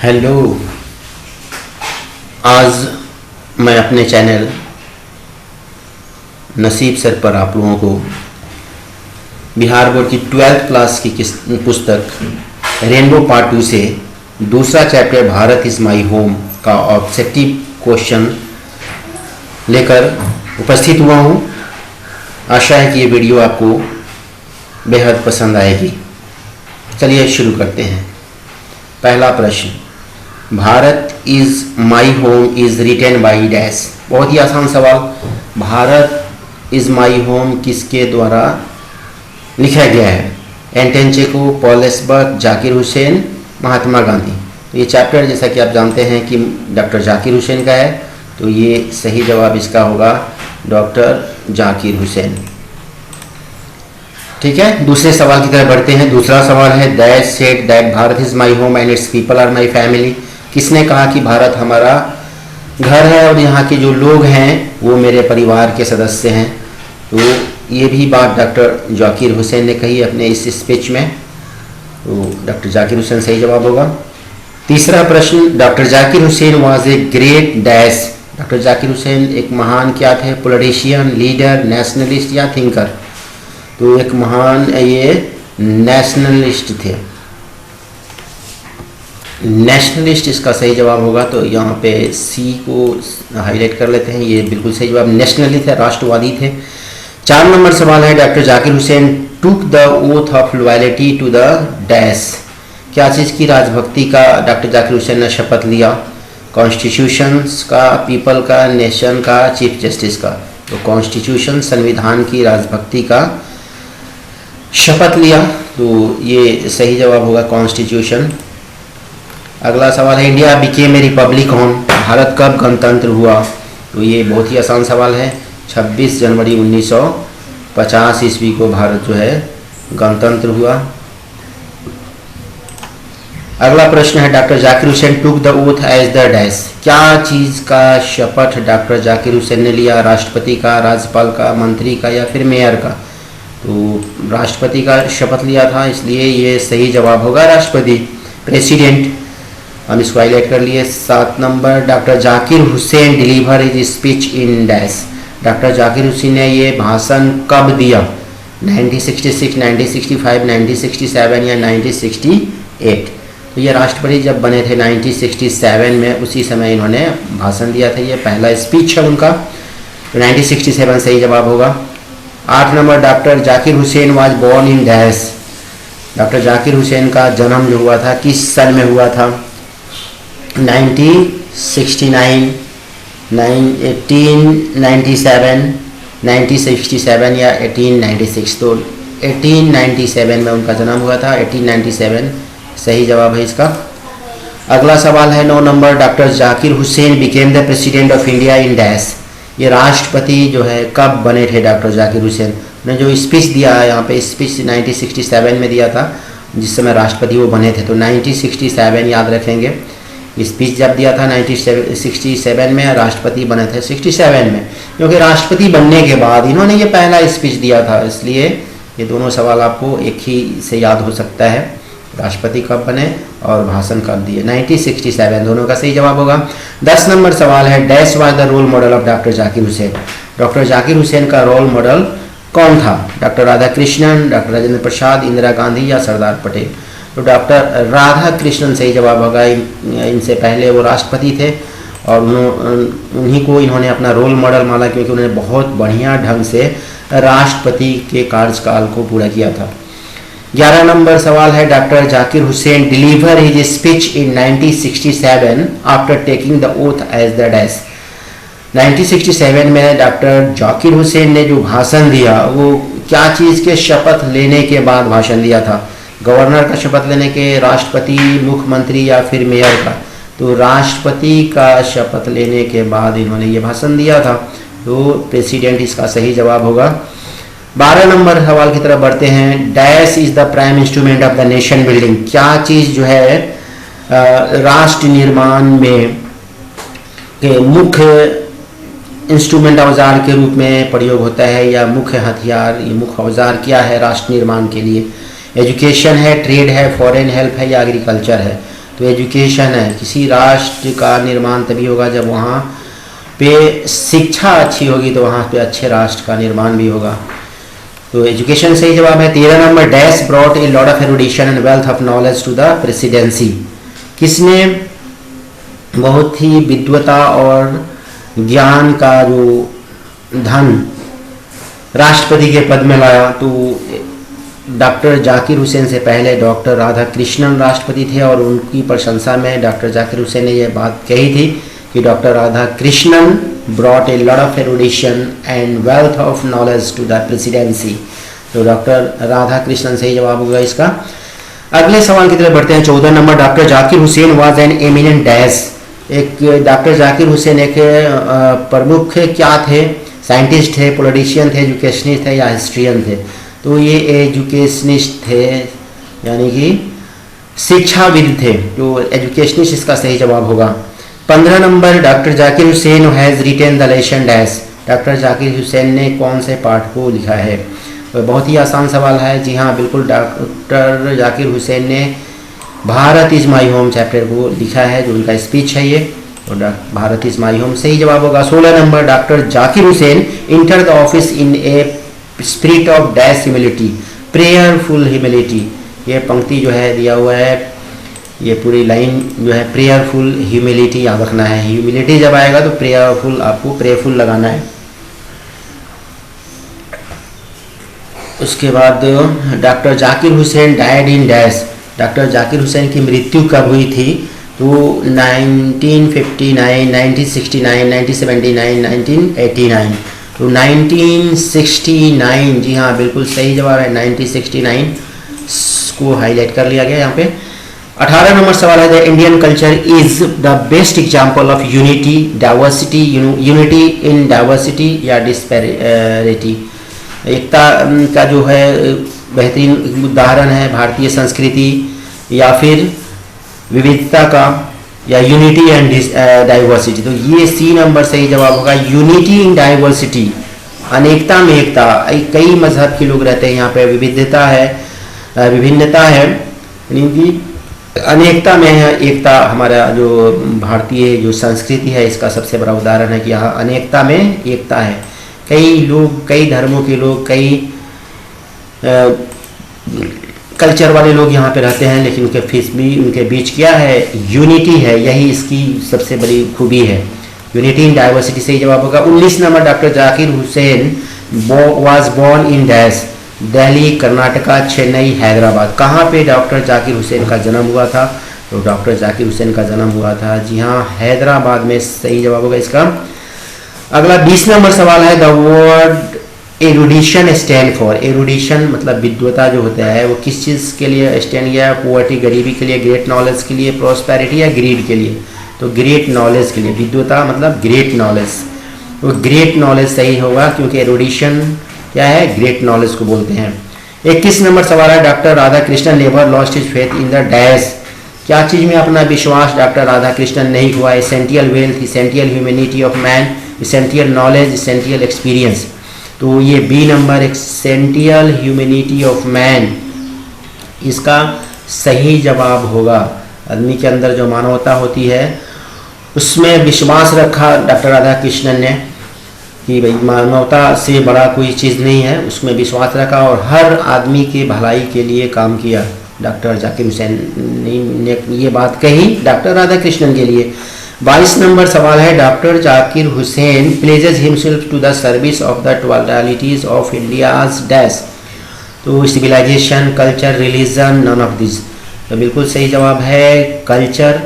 Hello. आज मैं अपने चैनल नसीब सर पर आप लोगों को बिहार बोर्ड की 12th क्लास की पुस्तक रेनबो पार्ट 2 से दूसरा chapter Bharat is my home का ऑब्जेक्टिव क्वेश्चन लेकर उपस्थित हुआ हूँ। आशा है कि ये वीडियो आपको बेहद पसंद आएगी। चलिए शुरू करते हैं। पहला प्रश्न, Bharat is my home is written by dash. बहुत ही आसान सवाल। भारत इज़ माई होम किसके द्वारा लिखा गया है? एंटन चेको, पॉल एस्बर्ग, जाकिर हुसैन, महात्मा गांधी। तो ये चैप्टर जैसा कि आप जानते हैं कि डॉक्टर जाकिर हुसैन का है, तो ये सही जवाब इसका होगा डॉक्टर जाकिर हुसैन। ठीक है, दूसरे सवाल की तरफ बढ़ते हैं। दूसरा सवाल है, that said that Bharat is my home and it's people are my family. किसने कहा कि भारत हमारा घर है और यहाँ के जो लोग हैं वो मेरे परिवार के सदस्य हैं? तो ये भी बात डॉक्टर जाकिर हुसैन ने कही अपने इस स्पीच में, तो डॉक्टर जाकिर हुसैन सही जवाब होगा। तीसरा प्रश्न, doctor Zakir Hussain was a great dash. Doctor Zakir Hussain एक महान क्या थे? पॉलिटिशियन, लीडर, नेशनलिस्ट या थिंकर? तो एक महान ये नेशनलिस्ट थे। नेशनलिस्ट इसका सही जवाब होगा। तो यहाँ पे सी को हाईलाइट कर लेते हैं, ये बिल्कुल सही जवाब। नेशनली थे, राष्ट्रवादी थे। 4 नंबर सवाल है, doctor Zakir Hussain took the oath of loyalty to the dash. क्या चीज़ की राजभक्ति का डॉक्टर जाकिर हुसैन ने शपथ लिया? कॉन्स्टिट्यूशंस का, पीपल का, नेशन का, चीफ जस्टिस का? तो कॉन्स्टिट्यूशन, संविधान की राजभक्ति का शपथ लिया, तो ये सही जवाब होगा कॉन्स्टिट्यूशन। अगला सवाल है, India became a Republic on. Bharat कब गणतंत्र हुआ? तो ये बहुत ही आसान सवाल है। 26 जनवरी 1950 ईस्वी को भारत जो है गणतंत्र हुआ। अगला प्रश्न है, doctor Zakir Hussain took the oath as the dash. क्या चीज़ का शपथ डॉक्टर जाकिर हुसैन ने लिया? राष्ट्रपति का, राज्यपाल का, मंत्री का या फिर मेयर का? तो राष्ट्रपति का शपथ लिया था, इसलिए ये सही जवाब होगा राष्ट्रपति, प्रेसिडेंट। हम इसको हाईलाइट कर लिए। 7 number, doctor Zakir Hussain deliver is speech in dash. Doctor Zakir Hussain ने ये भाषण कब दिया? 1966, 1965, 1967 या 1968? तो ये राष्ट्रपति जब बने थे 1967 में, उसी समय इन्होंने भाषण दिया था। ये पहला स्पीच है उनका, तो 1967 सही जवाब होगा। 8 number, doctor Zakir Hussain was born in dash. Doctor Zakir Hussain का जन्म जो हुआ था किस सन में हुआ था? 1969, 1897, 1967 या 1896? तो 1897 में उनका जन्म हुआ था। 1897 सही जवाब है इसका। अगला सवाल है 9 number, doctor Zakir Hussain became the president of India in dash. ये राष्ट्रपति जो है कब बने थे डॉक्टर जाकिर हुसैन ने? जो स्पीच दिया है यहाँ पे, स्पीच 1967 में दिया था, जिस समय राष्ट्रपति वो बने थे। तो 1967 याद रखेंगे। स्पीच जब दिया था 1967 में, राष्ट्रपति बने थे 67 में, क्योंकि राष्ट्रपति बनने के बाद इन्होंने ये पहला स्पीच दिया था, इसलिए ये दोनों सवाल आपको एक ही से याद हो सकता है, राष्ट्रपति कब बने और भाषण कब दिए। 1967 दोनों का सही जवाब होगा। 10 नंबर सवाल है, dash was the role model of doctor Zakir Hussain. Doctor Zakir Hussain का रोल मॉडल कौन था? डॉक्टर राधा कृष्णन, डॉक्टर राजेंद्र प्रसाद, इंदिरा गांधी या सरदार पटेल? तो डॉक्टर राधा कृष्णन सही जवाब होगा। इनसे पहले वो राष्ट्रपति थे और उन्हीं को इन्होंने अपना रोल मॉडल माना, क्योंकि उन्होंने बहुत बढ़िया ढंग से राष्ट्रपति के कार्यकाल को पूरा किया था। 11 नंबर सवाल है, doctor Zakir Hussain deliver his speech in 1967 after taking the oath as the dash. 1967 में डॉक्टर जाकिर हुसैन ने जो भाषण दिया वो क्या चीज़ के शपथ लेने के बाद भाषण दिया था? गवर्नर का शपथ लेने के, राष्ट्रपति, मुख्यमंत्री या फिर मेयर का? तो राष्ट्रपति का शपथ लेने के बाद इन्होंने ये भाषण दिया था, तो प्रेसिडेंट इसका सही जवाब होगा। 12 नंबर सवाल की तरफ बढ़ते हैं, dash is the prime instrument of the nation building. क्या चीज़ जो है राष्ट्र निर्माण में के मुख्य इंस्ट्रूमेंट, औजार के रूप में प्रयोग होता है, या मुख्य हथियार, ये मुख्य औजार क्या है राष्ट्र निर्माण के लिए? एजुकेशन है, ट्रेड है, फॉरेन हेल्प है या एग्रीकल्चर है? तो तो एजुकेशन है, किसी राष्ट्र का निर्माण तभी होगा जब वहाँ पे शिक्षा अच्छी होगी, तो वहाँ पे अच्छे राष्ट्र का निर्माण भी होगा। तो एजुकेशन सही जवाब है। 13 number, dash brought a lot of erudition and wealth of knowledge to the presidency. किसने बहुत ही विद्वता और ज्ञान का जो धन राष्ट्रपति के पद में लाया? तो डॉक्टर जाकिर हुसैन से पहले डॉक्टर राधा कृष्णन राष्ट्रपति थे, और उनकी प्रशंसा में डॉक्टर जाकिर हुसैन ने यह बात कही थी कि doctor Radha Krishnan brought a lot of erudition and wealth of knowledge to the presidency. तो डॉक्टर राधा कृष्णन सही जवाब होगा इसका। अगले सवाल की तरफ बढ़ते हैं। 14 number, doctor Zakir Hussain was an eminent dash. एक डॉक्टर जाकिर हुसैन एक प्रमुख क्या थे? साइंटिस्ट थे, पॉलिटिशियन थे, एजुकेशनिस्ट थे या हिस्ट्रियन थे? तो ये एजुकेशनिस्ट थे, यानी कि शिक्षाविद थे। तो एजुकेशनिस्ट इसका सही जवाब होगा। 15 number, doctor Zakir Hussain has retain the lesson dash. Doctor Zakir Hussain ने कौन से पाठ को लिखा है? तो बहुत ही आसान सवाल है। जी हाँ, बिल्कुल, डॉक्टर जाकिर हुसैन ने Bharat is my home chapter को लिखा है, जो उनका स्पीच है ये। तो भारत इज़ माई होम सही जवाब होगा। 16 number, doctor Zakir Hussain enter the office in a spirit of dash humility, prayerful humility. ये पंक्ति जो है दिया हुआ है, ये पूरी लाइन जो है प्रेयरफुल ह्यूमिलिटी याद रखना है। ह्यूमिलिटी जब आएगा तो प्रेयरफुल, आपको प्रेयरफुल लगाना है। उसके बाद doctor Zakir Hussain died in dash. Doctor Zakir Hussain की मृत्यु कब हुई थी? तो 1959, 1969, 1979, 1989। तो 1969, जी हाँ बिल्कुल सही जवाब है। 1969 को हाईलाइट कर लिया गया यहाँ पे। 18 नंबर सवाल है, the Indian culture is the best example of unity diversity, unity in diversity या डिस्पैरिटी। एकता का जो है बेहतरीन उदाहरण है भारतीय संस्कृति, या फिर विविधता का, या यूनिटी एंड डाइवर्सिटी। तो ये सी नंबर सही जवाब होगा। यूनिटी इन डाइवर्सिटी, अनेकता में एकता। कई मजहब के लोग रहते हैं यहाँ पे, विविधता है, विभिन्नता है, यानी कि अनेकता में है एकता। हमारा जो भारतीय जो संस्कृति है इसका सबसे बड़ा उदाहरण है कि यहाँ अनेकता में एकता है। कई लोग, कई धर्मों के लोग, कई कल्चर वाले लोग यहाँ पे रहते हैं, लेकिन उनके बीच क्या है? यूनिटी है। यही इसकी सबसे बड़ी खूबी है। यूनिटी इन डाइवर्सिटी सही जवाब होगा। 19 number, doctor Zakir Hussain was born in dash, Delhi, Karnataka, Chennai, Hyderabad. कहाँ पे डॉक्टर जाकिर हुसैन का जन्म हुआ था? तो डॉक्टर जाकिर हुसैन का जन्म हुआ था, जी हाँ, हैदराबाद में सही जवाब होगा इसका। अगला 20 नंबर सवाल है, द वर्ड एरुडिशन स्टैंड फॉर। एरुडिशन मतलब विद्वता जो होता है वो किस चीज़ के लिए स्टैंड किया है? पॉवर्टी, गरीबी के लिए, ग्रेट नॉलेज के लिए, प्रॉस्पेरिटी या ग्रीड के लिए? तो ग्रेट नॉलेज के लिए। विद्वता मतलब ग्रेट नॉलेज, तो ग्रेट नॉलेज सही होगा, क्योंकि एरुडिशन क्या है? ग्रेट नॉलेज को बोलते हैं। 21 नंबर सवाल है, doctor Radha Krishnan never lost his faith in the dash. क्या चीज़ में अपना विश्वास डॉक्टर राधा कृष्णन नहीं हुआ? Essential wealth, essential humanity of man, essential knowledge, essential experience. तो ये B number, essential humanity of man, इसका सही जवाब होगा। आदमी के अंदर जो मानवता होती है उसमें विश्वास रखा डॉक्टर राधा कृष्णन ने कि भाई मानवता से बड़ा कोई चीज़ नहीं है, उसमें विश्वास रखा और हर आदमी के भलाई के लिए काम किया। डॉक्टर जाकिर हुसैन ने ये बात कही डॉक्टर राधा कृष्णन के लिए। 22 नंबर सवाल है, doctor Zakir Hussain pledges himself to the service of the totalities of India's dash. तो civilisation, culture, religion, none of this. तो बिल्कुल सही जवाब है कल्चर।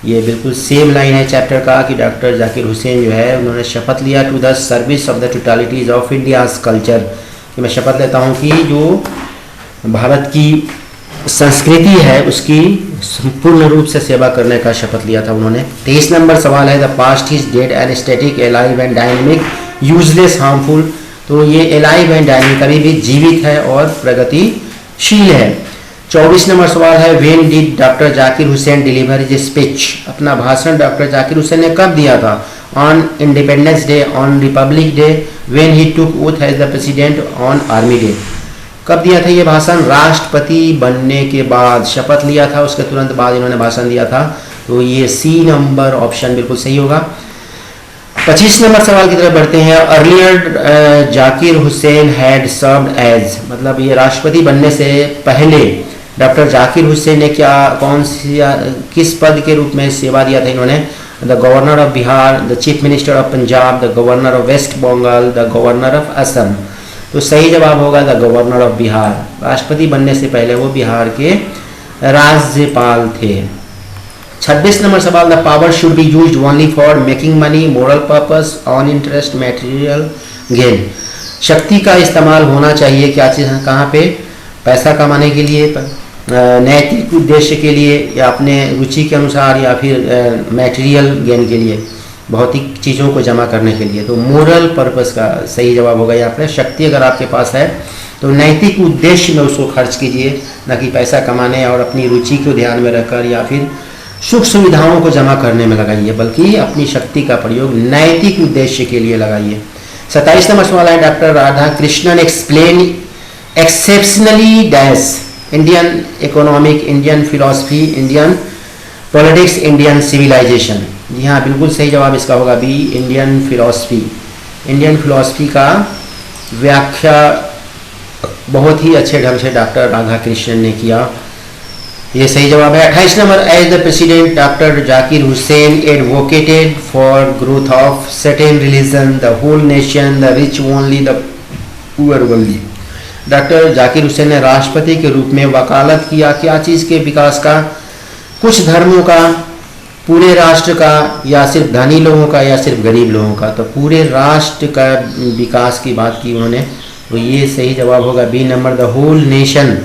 ये बिल्कुल सेम लाइन है चैप्टर का कि डॉक्टर जाकिर हुसैन जो है उन्होंने शपथ लिया to the service of the totalities of India's culture, कि मैं शपथ लेता हूँ कि जो भारत की संस्कृति है उसकी संपूर्ण रूप से सेवा करने का शपथ लिया था उन्होंने। 23 नंबर सवाल है, the past is dead and static, alive and dynamic, useless, harmful. तो ये एलाइव एंड डायनेमिक कभी भी जीवित है और प्रगतिशील है। 24 नंबर सवाल है, when did doctor Zakir Hussain deliver his speech. अपना भाषण डॉक्टर जाकिर हुसैन ने कब दिया था? On Independence Day, on Republic Day, when he took oath as the president, on Army Day. कब दिया था ये भाषण? राष्ट्रपति बनने के बाद, शपथ लिया था उसके तुरंत बाद इन्होंने भाषण दिया था। तो ये सी नंबर ऑप्शन बिल्कुल सही होगा। 25 नंबर सवाल की तरफ बढ़ते हैं। Earlier Zakir Hussain had served as, मतलब ये राष्ट्रपति बनने से पहले डॉक्टर जाकिर हुसैन ने किस पद के रूप में सेवा दिया था इन्होंने? The governor of Bihar, the chief minister of Punjab, the governor of West Bengal, the governor of Assam. तो सही जवाब होगा द गवर्नर ऑफ बिहार। राष्ट्रपति बनने से पहले वो बिहार के राज्यपाल थे। 26 नंबर सवाल, the power should be used only for making money, moral purpose, on interest, material gain. शक्ति का इस्तेमाल होना चाहिए क्या चीज़, कहाँ पे? पैसा कमाने के लिए, नैतिक उद्देश्य के लिए, या अपने रुचि के अनुसार, या फिर मटेरियल गेन के लिए, भौतिक चीज़ों को जमा करने के लिए। तो मोरल पर्पस का सही जवाब होगा यहाँ पर। शक्ति अगर आपके पास है तो नैतिक उद्देश्य में उसको खर्च कीजिए, न कि पैसा कमाने और अपनी रुचि को ध्यान में रखकर या फिर सुख सुविधाओं को जमा करने में लगाइए, बल्कि अपनी शक्ति का प्रयोग नैतिक उद्देश्य के लिए लगाइए। 27 नंबर सवाल है, doctor Radha Krishnan explain exceptionally dash Indian economic, Indian philosophy, Indian politics, Indian civilisation. जी हाँ, बिल्कुल सही जवाब इसका होगा B, Indian philosophy. Indian philosophy का व्याख्या बहुत ही अच्छे ढंग से डॉक्टर राधा कृष्णन ने किया, ये सही जवाब है। 28 number, as the president doctor Zakir Hussain advocated for growth of certain religion, the whole nation, the rich only, the poor only. Doctor Zakir Hussain ने राष्ट्रपति के रूप में वकालत किया क्या चीज़ के विकास का? कुछ धर्मों का, पूरे राष्ट्र का, या सिर्फ धनी लोगों का, या सिर्फ गरीब लोगों का? तो पूरे राष्ट्र का विकास की बात की उन्होंने, तो ये सही जवाब होगा B number, the whole nation.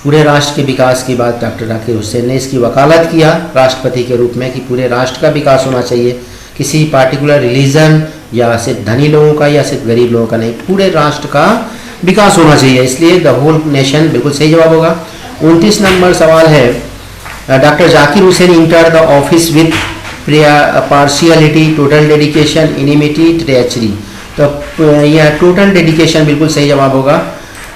पूरे राष्ट्र के विकास की बात डॉक्टर जाकिर हुसैन ने इसकी वकालत किया राष्ट्रपति के रूप में कि पूरे राष्ट्र का विकास होना चाहिए, किसी पार्टिकुलर रिलीजन या सिर्फ धनी लोगों का या सिर्फ गरीब लोगों का नहीं, पूरे राष्ट्र का विकास होना चाहिए, इसलिए द होल नेशन बिल्कुल सही जवाब होगा। 29 नंबर सवाल है, doctor Zakir Hussain enter the office with partiality, total dedication, enmity, treachery. तो यह टोटल डेडिकेशन बिल्कुल सही जवाब होगा।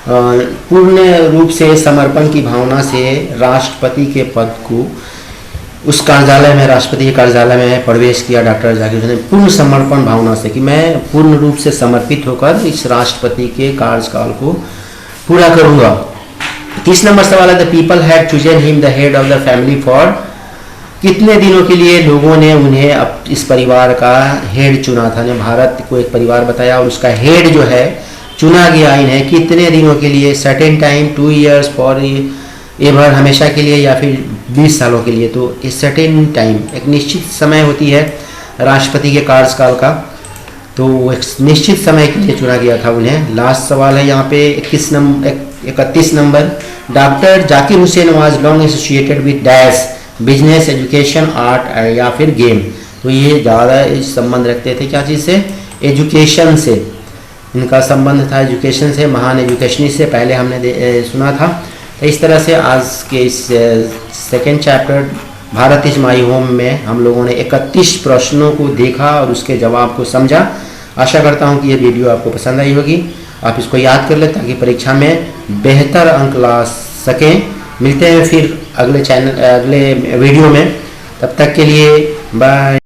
पूर्ण रूप से समर्पण की भावना से राष्ट्रपति के पद को उस कार्यालय में, राष्ट्रपति के कार्यालय में प्रवेश किया डॉक्टर जाकिर हुसैन ने पूर्ण समर्पण भावना से कि मैं पूर्ण रूप से समर्पित होकर इस राष्ट्रपति के कार्यकाल को पूरा करूंगा। 30 नंबर सवाल है, the people had chosen him the head of the family for, कितने दिनों के लिए लोगों ने उन्हें इस परिवार का हेड चुना था? ने भारत को एक परिवार बताया और उसका हेड जो है चुना गया इन्हें कितने दिनों के लिए? Certain time, 2 years, for ever, हमेशा के लिए, या फिर 20 सालों के लिए? तो इस सर्टेन टाइम, एक निश्चित समय होती है राष्ट्रपति के कार्यकाल का, तो एक निश्चित समय के लिए चुना गया था उन्हें। लास्ट सवाल है यहाँ पे 31 number, doctor Zakir Hussain was long associated with dash, business, education, art, या फिर गेम। तो ये ज़्यादा संबंध रखते थे क्या चीज़ से? एजुकेशन से इनका संबंध था, एजुकेशन से, महान एजुकेशनिस्ट से पहले हमने सुना था। तो इस तरह से आज के इस second chapter Bharat is my home में हम लोगों ने 31 प्रश्नों को देखा और उसके जवाब को समझा। आशा करता हूँ कि ये वीडियो आपको पसंद आई होगी, आप इसको याद कर लें ताकि परीक्षा में बेहतर अंक ला सकें। मिलते हैं फिर अगले वीडियो में, तब तक के लिए बाय।